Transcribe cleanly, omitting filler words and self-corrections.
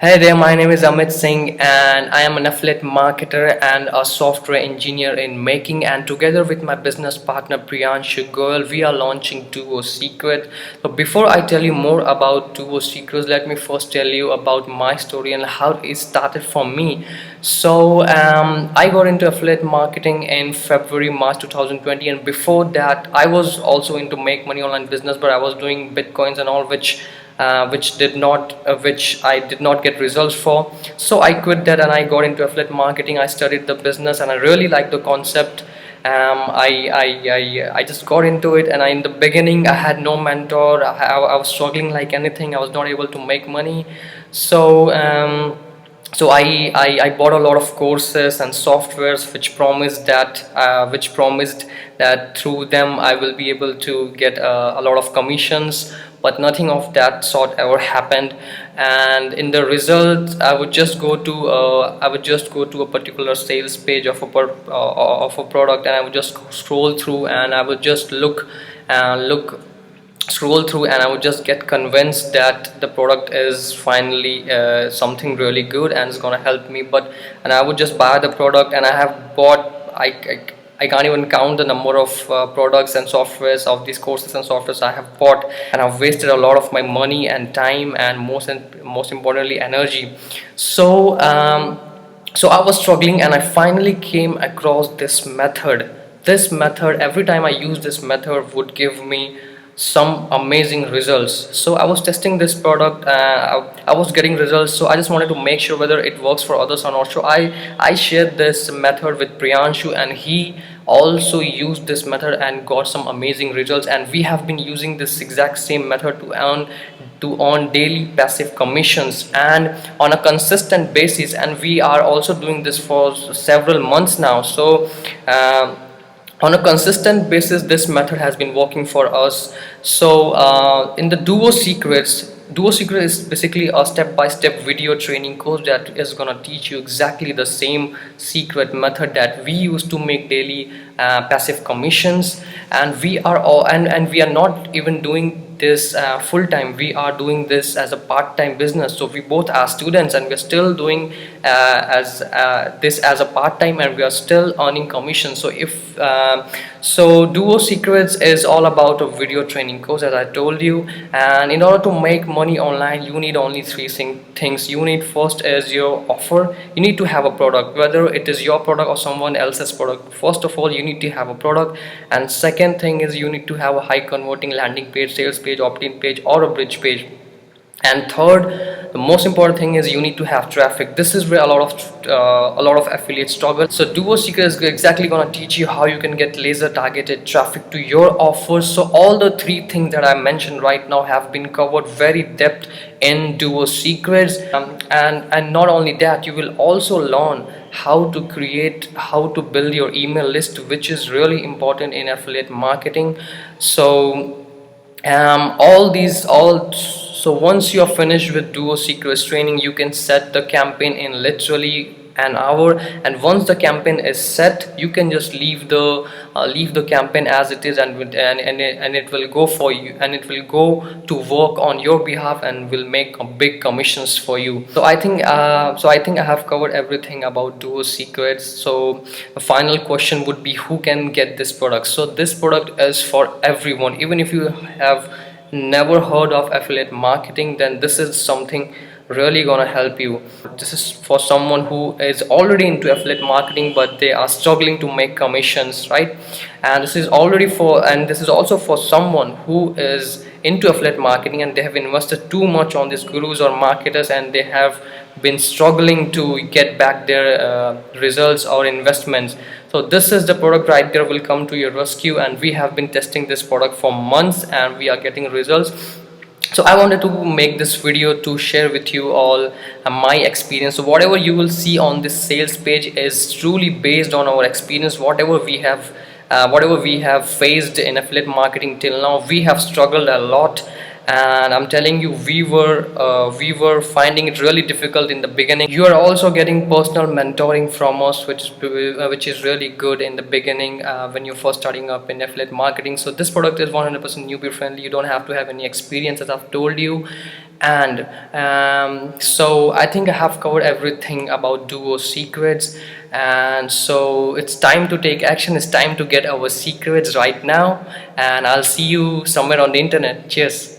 Hey there, my name is Amit Singh and I am an affiliate marketer and a software engineer in making, and together with my business partner Priyanshu Goyal we are launching Duo Secret. So before I tell you more about Duo Secrets, let me first tell you about my story and how it started for me. I got into affiliate marketing in February March 2020, and before that I was also into make money online business, but I was doing bitcoins and all, which I did not get results for. So I quit that and I got into affiliate marketing. I studied the business and I really liked the concept. I just got into it, and in the beginning I had no mentor. I was struggling like anything. I was not able to make money. So I bought a lot of courses and softwares which promised that through them I will be able to get a lot of commissions, but nothing of that sort ever happened. And in the result, I would just go to a particular sales page of a product, and I would just scroll through, and I would just look scroll through, and I would just get convinced that the product is finally something really good and it's gonna help me. And I would just buy the product, and I have bought I can't even count the number of products and softwares of these courses and softwares I have bought, and I've wasted a lot of my money and time, and most importantly energy. So I was struggling, and I finally came across this method. This method, every time I use this method, would give me some amazing results. So I was testing this product, I was getting results, so I just wanted to make sure whether it works for others or not. So I shared this method with Priyanshu, and he also used this method and got some amazing results, and we have been using this exact same method to earn daily passive commissions and on a consistent basis, and we are also doing this for several months now. On a consistent basis, this method has been working for us. In the Duo Secret is basically a step-by-step video training course that is gonna teach you exactly the same secret method that we use to make daily passive commissions. And we are not even doing this full time. We are doing this as a part-time business. So we both are students, and we're still doing as this as a part-time, and we are still earning commission. So Duo Secrets is all about a video training course, as I told you. And in order to make money online, you need only three things. You need, first is your offer. You need to have a product, whether it is your product or someone else's product. First of all, you need to have a product, and second thing is you need to have a high converting landing page, sales page, opt-in page, or a bridge page. And third, the most important thing is you need to have traffic. This is where a lot of affiliates struggle. So Duo Secret is exactly going to teach you how you can get laser targeted traffic to your offers. So all the three things that I mentioned right now have been covered very depth in Duo Secrets. And not only that, you will also learn how to build your email list, which is really important in affiliate marketing. So once you're finished with Duo Secrets training, you can set the campaign in literally an hour, and once the campaign is set, you can just leave the campaign as it is, and it will go for you, and it will go to work on your behalf and will make a big commissions for you. So I think I have covered everything about Duo Secrets. So the final question would be, who can get this product? So this product is for everyone. Even if you have never heard of affiliate marketing, then this is something really gonna help you. This is for someone who is already into affiliate marketing, but they are struggling to make commissions, right? And this is also for someone who is into affiliate marketing and they have invested too much on these gurus or marketers, and they have been struggling to get back their results or investments. So this is the product right there, will come to your rescue, and we have been testing this product for months and we are getting results. So I wanted to make this video to share with you all my experience. So whatever you will see on this sales page is truly based on our experience. Whatever we have faced in affiliate marketing till now, we have struggled a lot, and I'm telling you, we were finding it really difficult in the beginning. You are also getting personal mentoring from us, which is really good in the beginning, when you're first starting up in affiliate marketing. So this product is 100% newbie friendly. You don't have to have any experience, as I've told you. And so I think I have covered everything about Duo Secrets, and so it's time to take action. It's time to get our secrets right now, and I'll see you somewhere on the internet. Cheers.